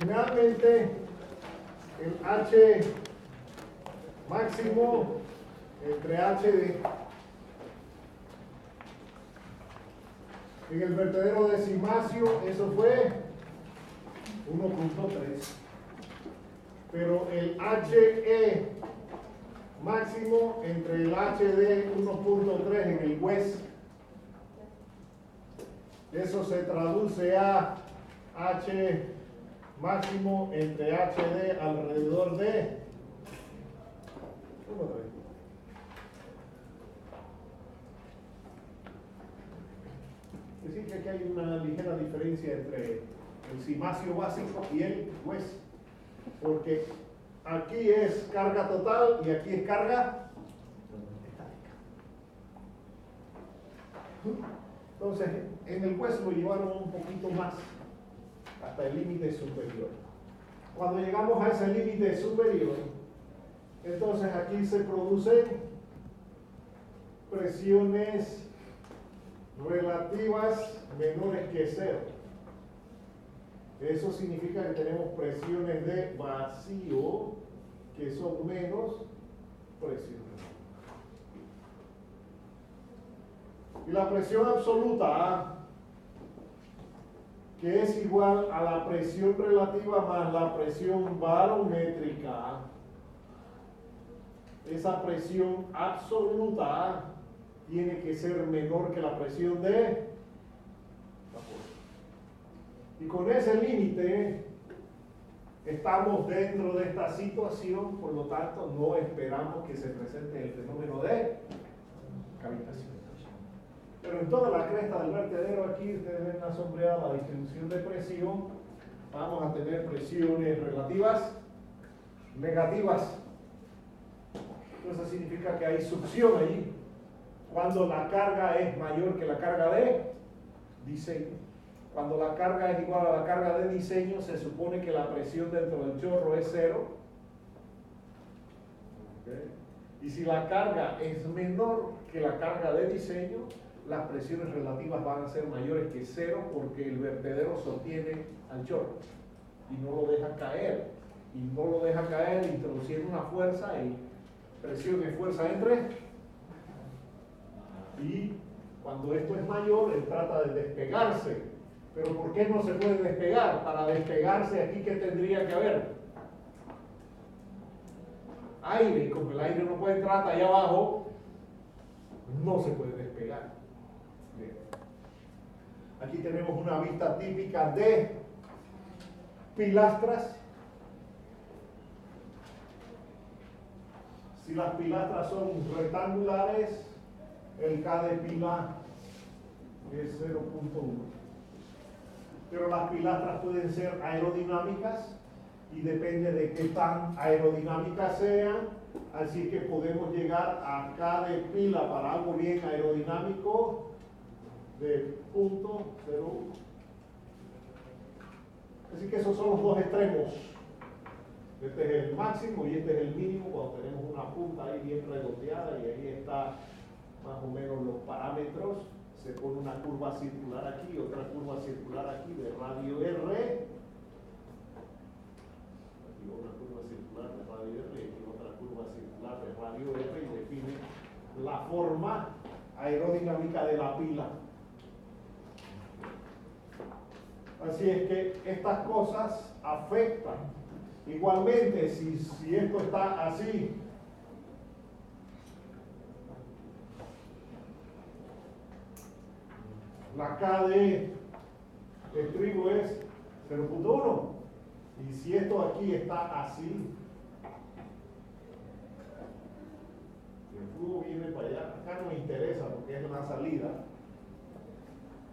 Generalmente el H máximo entre HD en el vertedero de Cimacio, eso fue 1.3. Pero el HE máximo entre el HD 1.3 en el West, eso se traduce a H máximo entre HD alrededor de 1.3. Es decir, que aquí hay una ligera diferencia entre el Cimacio básico y el West, porque aquí es carga total y aquí es carga estática. Entonces, en el West lo llevaron un poquito más, hasta el límite superior. Cuando llegamos a ese límite superior, entonces aquí se producen presiones relativas menores que cero. Eso significa que tenemos presiones de vacío que son menos presiones. Y la presión absoluta, que es igual a la presión relativa más la presión barométrica, esa presión absoluta tiene que ser menor que la presión de vapor. Y con ese límite estamos dentro de esta situación, por lo tanto no esperamos que se presente el fenómeno de cavitación. Pero en toda la cresta del vertedero aquí ustedes ven la sombreada la distribución de presión. Vamos a tener presiones relativas negativas. Eso significa que hay succión allí cuando la carga es mayor que la carga de diseño. Cuando la carga es igual a la carga de diseño, se supone que la presión dentro del chorro es cero. ¿Okay? Y si la carga es menor que la carga de diseño, las presiones relativas van a ser mayores que cero, porque el vertedero sostiene al chorro y no lo deja caer. Y no lo deja caer introduciendo una fuerza, y presión y fuerza entre. Y cuando esto es mayor, él trata de despegarse. Pero ¿por qué no se puede despegar? Para despegarse aquí, ¿qué tendría que haber? Aire. Y como el aire no puede entrar hasta allá abajo, no se puede despegar. Bien. Aquí tenemos una vista típica de pilastras. Si las pilastras son rectangulares, el K de pila es 0.1. Pero las pilastras pueden ser aerodinámicas y depende de qué tan aerodinámicas sean. Así que podemos llegar a K de pila para algo bien aerodinámico de 0.01. Así que esos son los dos extremos. Este es el máximo y este es el mínimo cuando tenemos una punta ahí bien redondeada, y ahí está más o menos los parámetros. Se pone una curva circular aquí, otra curva circular aquí de radio R. Aquí una curva circular de radio R y aquí otra curva circular de radio R, y define la forma aerodinámica de la pila. Así es que estas cosas afectan. Igualmente, si esto está así, la K de estribo es 0.1. Y si esto aquí está así, el flujo viene para allá. Acá no me interesa porque es una salida.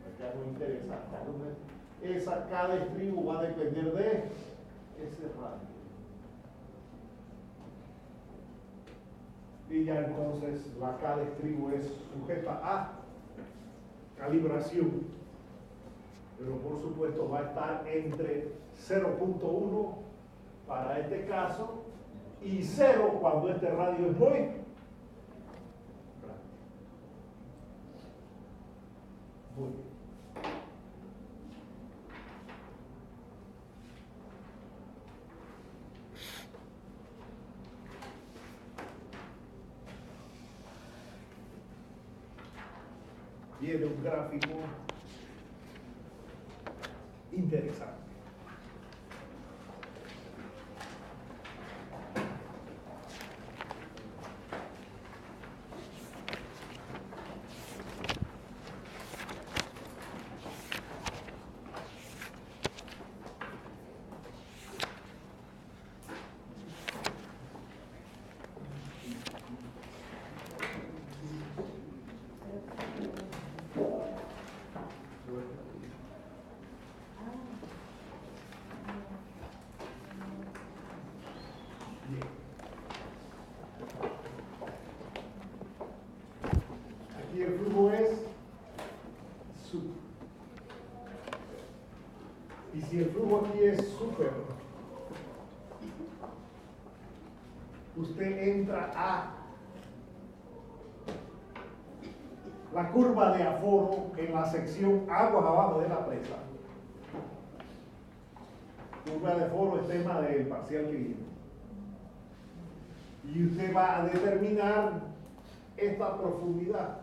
Acá no me interesa. Acá no me... Esa K de estribo va a depender de ese radio. Y ya entonces la K de estribo es sujeta a calibración, pero por supuesto va a estar entre 0.1 para este caso y 0 cuando este radio es muy grande. Muy bien. viene un gráfico interesante. Aquí el flujo es sub. Y si el flujo aquí es super, usted entra a la curva de aforo en la sección aguas abajo de la presa. Curva de aforo es tema del parcial que viene. Y usted va a determinar esta profundidad.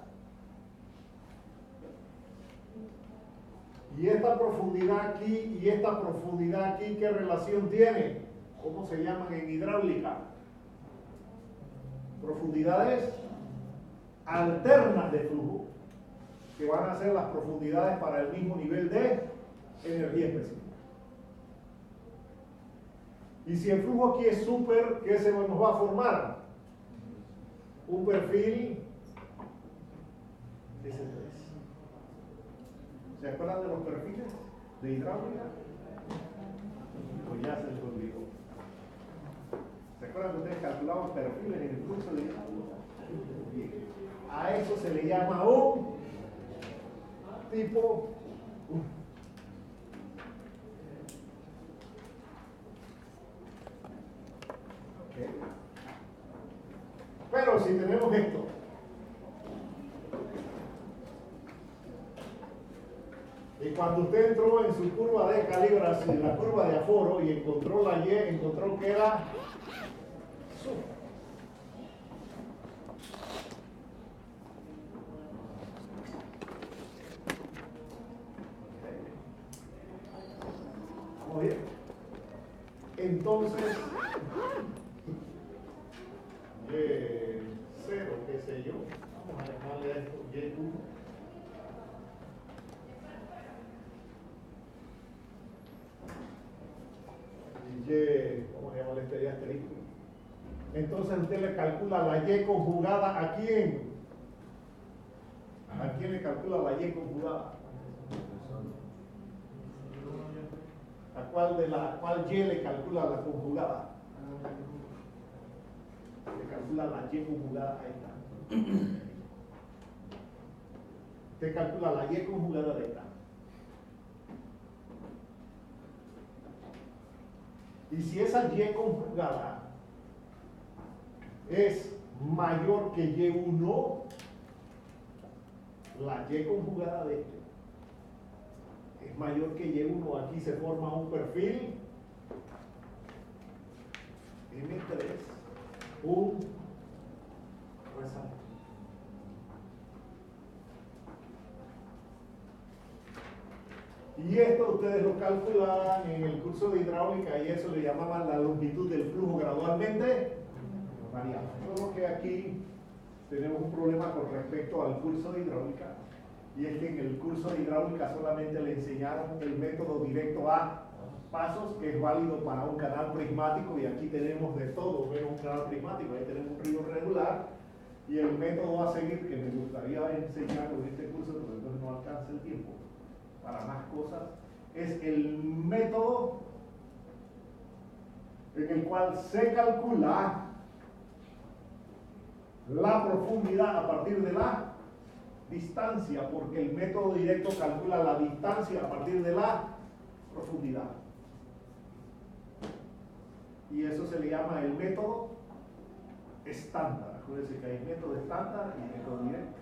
Y esta profundidad aquí y esta profundidad aquí, ¿qué relación tiene? ¿Cómo se llaman en hidráulica? Profundidades alternas de flujo, que van a ser las profundidades para el mismo nivel de energía específica. Y si el flujo aquí es súper, ¿qué se nos va a formar? Un perfil de S3. ¿Se acuerdan de los perfiles de hidráulica? Pues ya se les olvidó. ¿Se acuerdan que ustedes calculaban perfiles en el curso de hidráulica? Bien. A eso se le llama un tipo 1. Okay. Pero si tenemos esto, y cuando usted entró en su curva de calibración, en la curva de aforo, y encontró la Y, encontró que era sub. Vamos bien. Entonces, Y0, qué sé yo, vamos a llamarle a esto Y1. ¿Cómo se llama este asterisco? Entonces usted le calcula la Y conjugada ¿a quién? ¿A quién le calcula la Y conjugada? ¿A cuál Y le calcula la conjugada? Le calcula la Y conjugada, ahí está. Usted calcula la Y conjugada de esta. Y si esa Y conjugada es mayor que Y1, la Y conjugada de este es mayor que Y1, aquí se forma un perfil M3, un resalto. Y esto ustedes lo calculaban en el curso de hidráulica y eso le llamaban la longitud del flujo gradualmente variable. Solo que aquí tenemos un problema con respecto al curso de hidráulica, y es que en el curso de hidráulica solamente le enseñaron el método directo a pasos, que es válido para un canal prismático, y aquí tenemos de todo menos un canal prismático. Ahí tenemos un río regular, y el método a seguir que me gustaría enseñar en este curso, pero entonces no alcanza el tiempo para más cosas, es el método en el cual se calcula la profundidad a partir de la distancia, porque el método directo calcula la distancia a partir de la profundidad. Y eso se le llama el método estándar. Acuérdense que hay método estándar y método directo.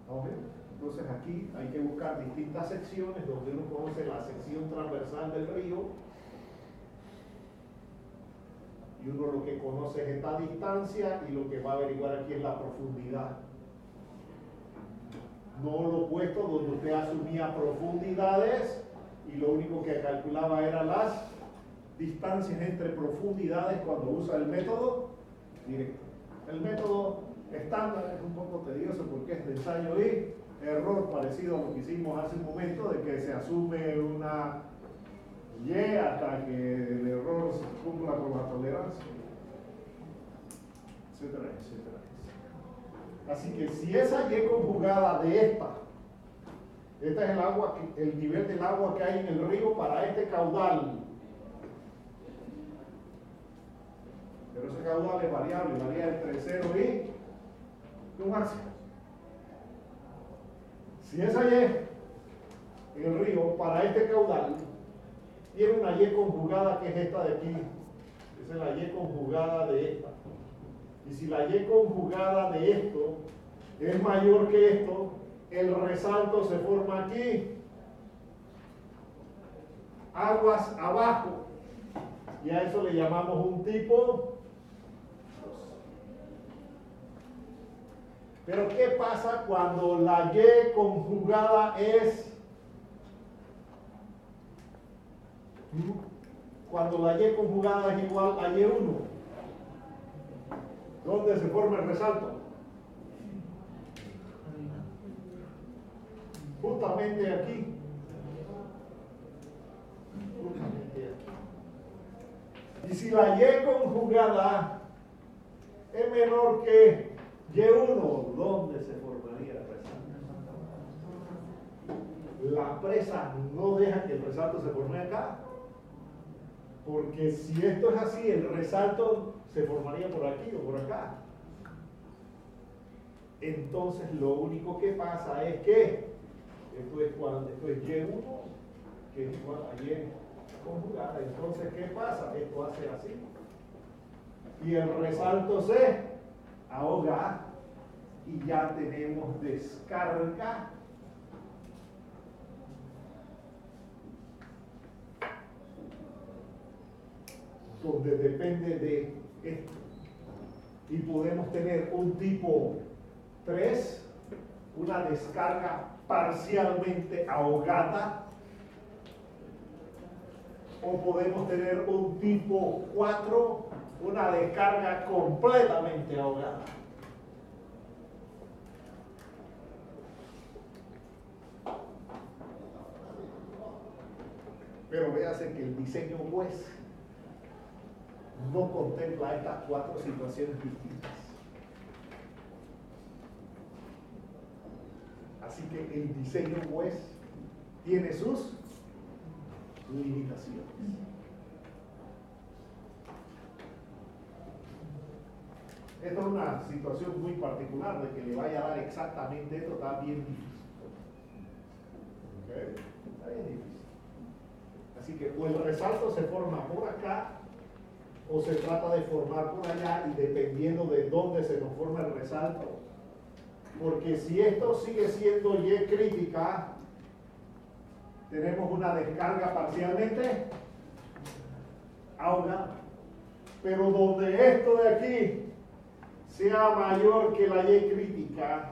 ¿Vamos bien? Entonces aquí hay que buscar distintas secciones donde uno conoce la sección transversal del río, y uno lo que conoce es esta distancia, y lo que va a averiguar aquí es la profundidad no lo opuesto, donde usted asumía profundidades y lo único que calculaba eran las distancias entre profundidades cuando usa el método directo. El método estándar es un poco tedioso porque es de ensayo y error, parecido a lo que hicimos hace un momento, de que se asume una Y hasta que el error se cumpla con la tolerancia, etcétera, etcétera. Así que si esa Y conjugada de esta es el agua, el nivel del agua que hay en el río para este caudal, pero ese caudal es variable, varía entre 0 y un máximo. Si esa Y en el río para este caudal tiene una Y conjugada que es esta de aquí, esa es la Y conjugada de esta, y si la Y conjugada de esto es mayor que esto, el resalto se forma aquí, aguas abajo, y a eso le llamamos un tipo 2. Pero ¿qué pasa cuando la Y conjugada es igual a Y1? ¿Dónde se forma el resalto? Justamente aquí. Y si la Y conjugada es menor que Y1, ¿dónde se formaría el resalto? La presa no deja que el resalto se forme acá. Porque si esto es así, el resalto se formaría por aquí o por acá. Entonces lo único que pasa es que esto es Y1, que es igual a Y conjugada. Entonces, ¿qué pasa? Esto hace así. Y el resalto se ahoga y ya tenemos descarga. Donde depende de esto. Y podemos tener un tipo 3, una descarga parcialmente ahogada, o podemos tener un tipo 4, una descarga completamente ahogada. Pero véase que el diseño pues no contempla estas 4 situaciones distintas. Así que el diseño pues tiene sus limitaciones. Esta es una situación muy particular, de que le vaya a dar exactamente esto, está bien difícil. ¿Okay? Está bien difícil. Así que o el resalto se forma por acá, o se trata de formar por allá, y dependiendo de dónde se nos forma el resalto. Porque si esto sigue siendo Y crítica, tenemos una descarga parcialmente ahogada. Pero donde esto de aquí sea mayor que la Y crítica,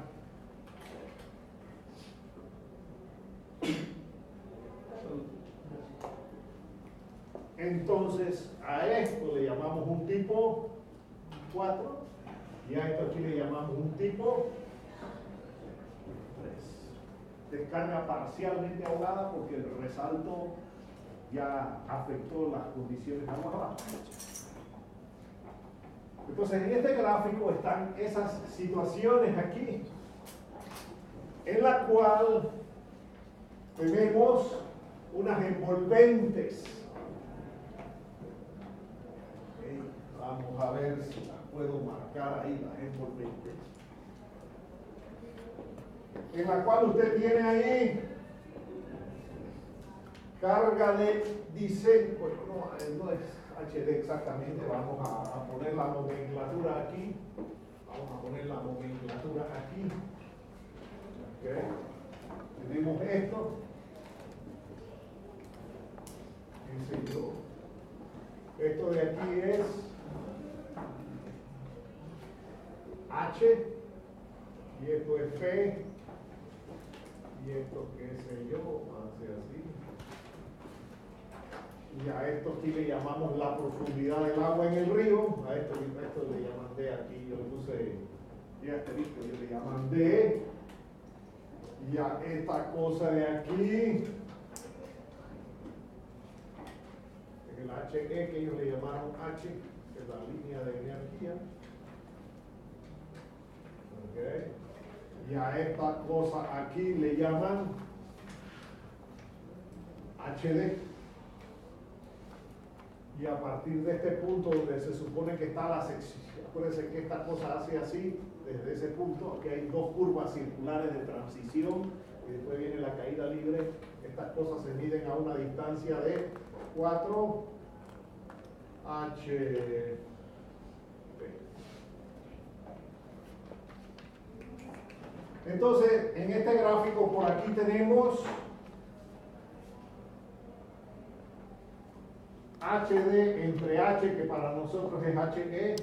entonces a esto le llamamos un tipo 4 y a esto aquí le llamamos un tipo 3. Descarga parcialmente ahogada porque el resalto ya afectó las condiciones aguas abajo. Entonces en este gráfico están esas situaciones aquí, en la cual tenemos unas envolventes. Vamos a ver si las puedo marcar ahí, las envolventes. En la cual usted tiene ahí carga de diseño. Bueno, no es HD exactamente, vamos a poner la nomenclatura aquí. Vamos a poner la nomenclatura aquí. Okay. Tenemos esto. ¿Qué sé yo? Esto de aquí es H y esto es P Y esto, qué sé yo, hace así. Y a esto aquí le llamamos la profundidad del agua en el río. A esto le llaman D aquí, yo le puse D asterisco, yo le llaman D. Y a esta cosa de aquí, el HE que ellos le llamaron H, que es la línea de energía. Okay. Y a esta cosa aquí le llaman HD. Y a partir de este punto donde se supone que está la sección, acuérdense que esta cosa hace así, desde ese punto, aquí hay dos curvas circulares de transición y después viene la caída libre. Estas cosas se miden a una distancia de 4 H. Entonces, en este gráfico por aquí tenemos HD entre H, que para nosotros es HE.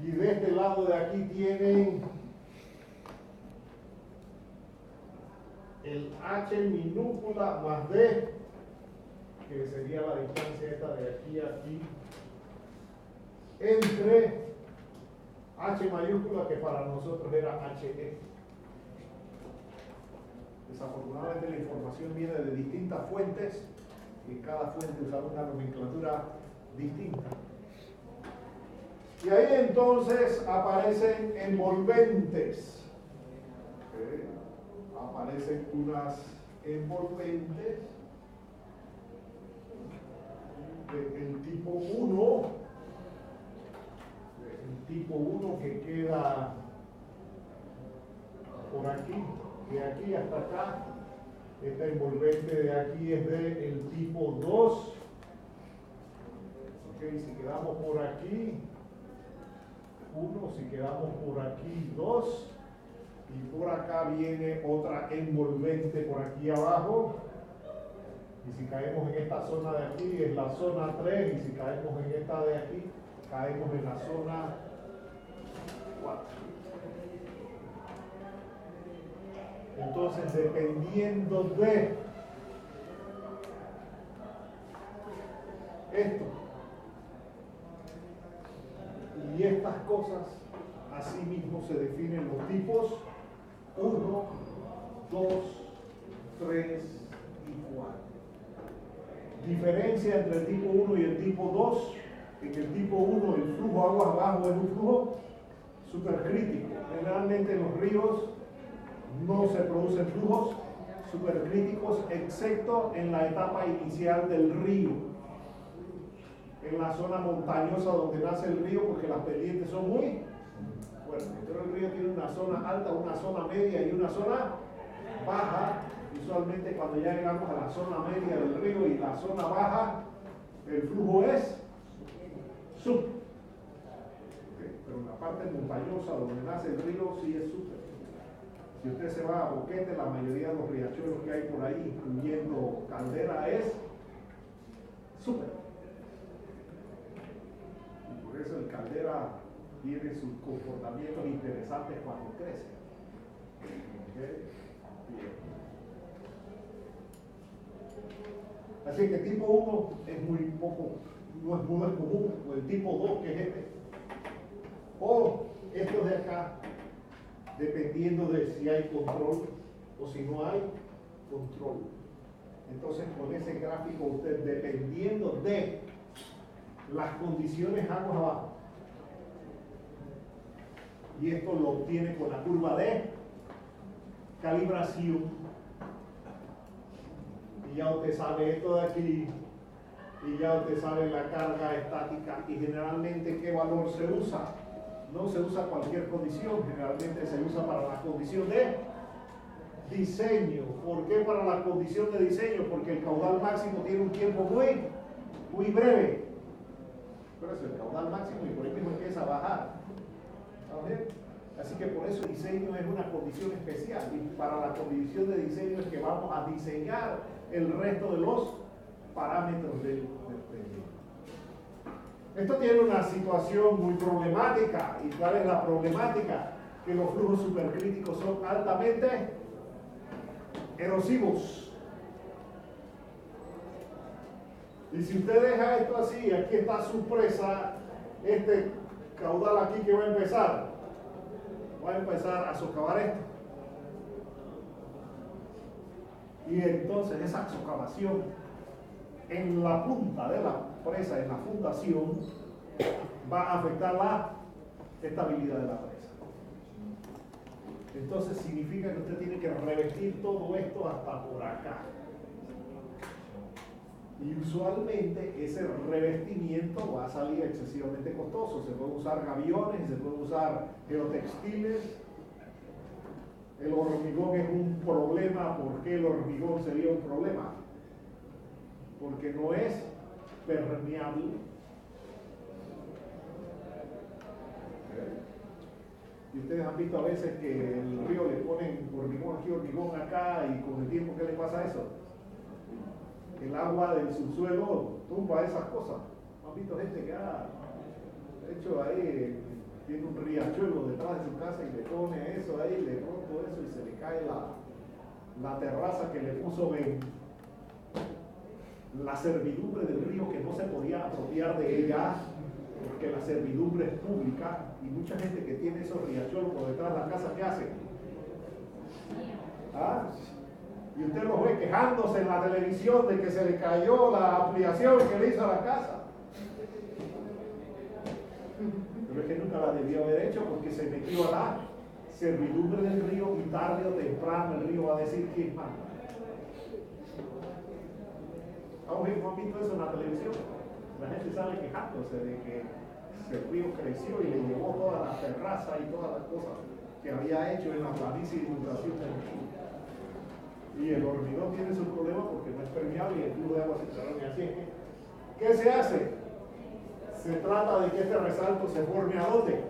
Y de este lado de aquí tienen el H minúscula más D, que sería la distancia esta de aquí a aquí, entre H mayúscula, que para nosotros era HE. Desafortunadamente la información viene de distintas fuentes y cada fuente usa una nomenclatura distinta. Y ahí entonces aparecen envolventes. ¿Okay? Aparecen unas envolventes del tipo 1. El tipo 1 que queda por aquí, de aquí hasta acá. Esta envolvente de aquí es del tipo 2. Okay, si quedamos por aquí 1, si quedamos por aquí 2, y por acá viene otra envolvente por aquí abajo, y si caemos en esta zona de aquí es la zona 3, y si caemos en esta de aquí caemos en la zona 4. Entonces, dependiendo de esto y estas cosas, así mismo se definen los tipos 1, 2, 3 y 4. Diferencia entre el tipo 1 y el tipo 2. En el tipo 1 el flujo aguas abajo es un flujo supercrítico. Generalmente en los ríos no se producen flujos supercríticos, excepto en la etapa inicial del río, en la zona montañosa donde nace el río, porque las pendientes son muy fuertes. Pero el río tiene una zona alta, una zona media y una zona baja. Usualmente cuando ya llegamos a la zona media del río y la zona baja, el flujo es sub. Pero en la parte montañosa donde nace el río sí es super. Si usted se va a Boquete, la mayoría de los riachuelos que hay por ahí, incluyendo Caldera, es súper. Y por eso el Caldera tiene sus comportamientos interesantes cuando crece. ¿Okay? Así que tipo 1 es muy poco, no es muy común, o el tipo 2 que es este. O estos de acá, dependiendo de si hay control o si no hay control. Entonces, con ese gráfico, usted, dependiendo de las condiciones aguas abajo, y esto lo obtiene con la curva de calibración, y ya usted sabe esto de aquí, y ya usted sabe la carga estática, y generalmente qué valor se usa. No se usa cualquier condición, generalmente se usa para la condición de diseño. ¿Por qué para la condición de diseño? Porque el caudal máximo tiene un tiempo muy breve. Pero es el caudal máximo y por ahí mismo empieza a bajar. ¿Saben? Así que por eso el diseño es una condición especial. Y para la condición de diseño es que vamos a diseñar el resto de los parámetros del expediente. Esto tiene una situación muy problemática. ¿Y cuál es la problemática? que los flujos supercríticos son altamente erosivos. Y si usted deja esto así, aquí está su presa, este caudal aquí que va a empezar a socavar esto. Y entonces esa socavación en la punta de la presa, en la fundación, va a afectar la estabilidad de la presa. Entonces significa que usted tiene que revestir todo esto hasta por acá. Y usualmente ese revestimiento va a salir excesivamente costoso. Se pueden usar gaviones, se pueden usar geotextiles. El hormigón es un problema. ¿Por qué el hormigón sería un problema? Porque no es permeable. Y ustedes han visto a veces que el río le ponen hormigón aquí, hormigón acá, y con el tiempo, ¿qué le pasa a eso? El agua del subsuelo tumba esas cosas. ¿Han visto gente que ha hecho ahí, tiene un riachuelo detrás de su casa y le pone eso ahí, le rompe eso y se le cae la terraza que le puso la servidumbre del río, que no se podía apropiar de ella porque la servidumbre es pública, y mucha gente que tiene esos riachuelos por detrás de la casa, ¿qué hace? ¿Ah? Y usted los ve quejándose en la televisión de que se le cayó la ampliación que le hizo a la casa. Pero es que nunca la debió haber hecho, porque se metió a la servidumbre del río, y tarde o temprano el río va a decir quién manda. ¿Han visto eso en la televisión? La gente sale quejándose de que el río creció y le llevó toda la terraza y todas las cosas que había hecho en la planicie de inundación del río. Y el hormigón tiene su problema porque no es permeable y el flujo de agua subterránea así. ¿Qué se hace? Se trata de que este resalto se forme ¿a dónde?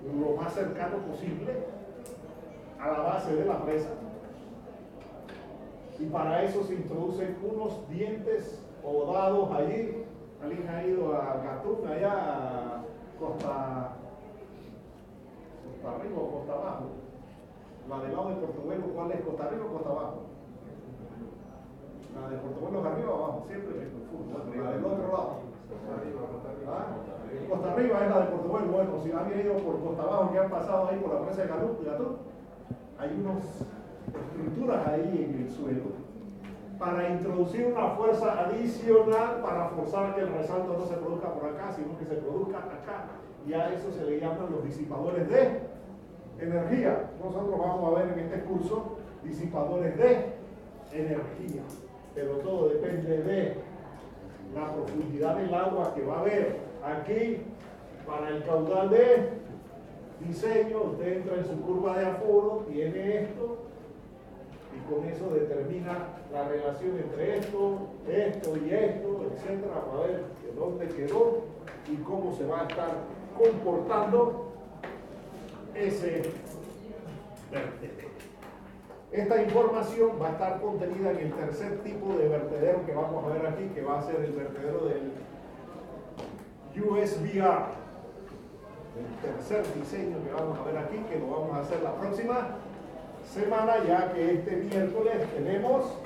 Lo más cercano posible a la base de la presa. Y para eso se introducen unos dientes odados allí. Alguien ha ido a Gatún, allá a Costa Arriba o Costa Abajo. La del lado de Portobelo, ¿cuál es? ¿Costa Arriba o Costa Abajo? La de Portobelo es arriba o abajo, siempre me confundo. La del otro lado. ¿Ah? Costa Arriba es la de Portobelo. Bueno, si alguien ha ido por Costa Abajo, que han pasado ahí por la presa de Gatún, hay unas estructuras ahí en el suelo para introducir una fuerza adicional para forzar que el resalto no se produzca por acá, sino que se produzca acá. Y a eso se le llaman los disipadores de energía. Nosotros vamos a ver en este curso disipadores de energía, pero todo depende de la profundidad del agua que va a haber. Aquí, para el caudal de diseño, usted entra en su curva de aforo, tiene esto, y con eso determina la relación entre esto y esto, etcétera, para ver de dónde quedó y cómo se va a estar comportando ese vertedero. Esta información va a estar contenida en el tercer tipo de vertedero que vamos a ver aquí, que va a ser el vertedero del USVR. El tercer diseño que vamos a ver aquí, que lo vamos a hacer la próxima semana, ya que este miércoles tenemos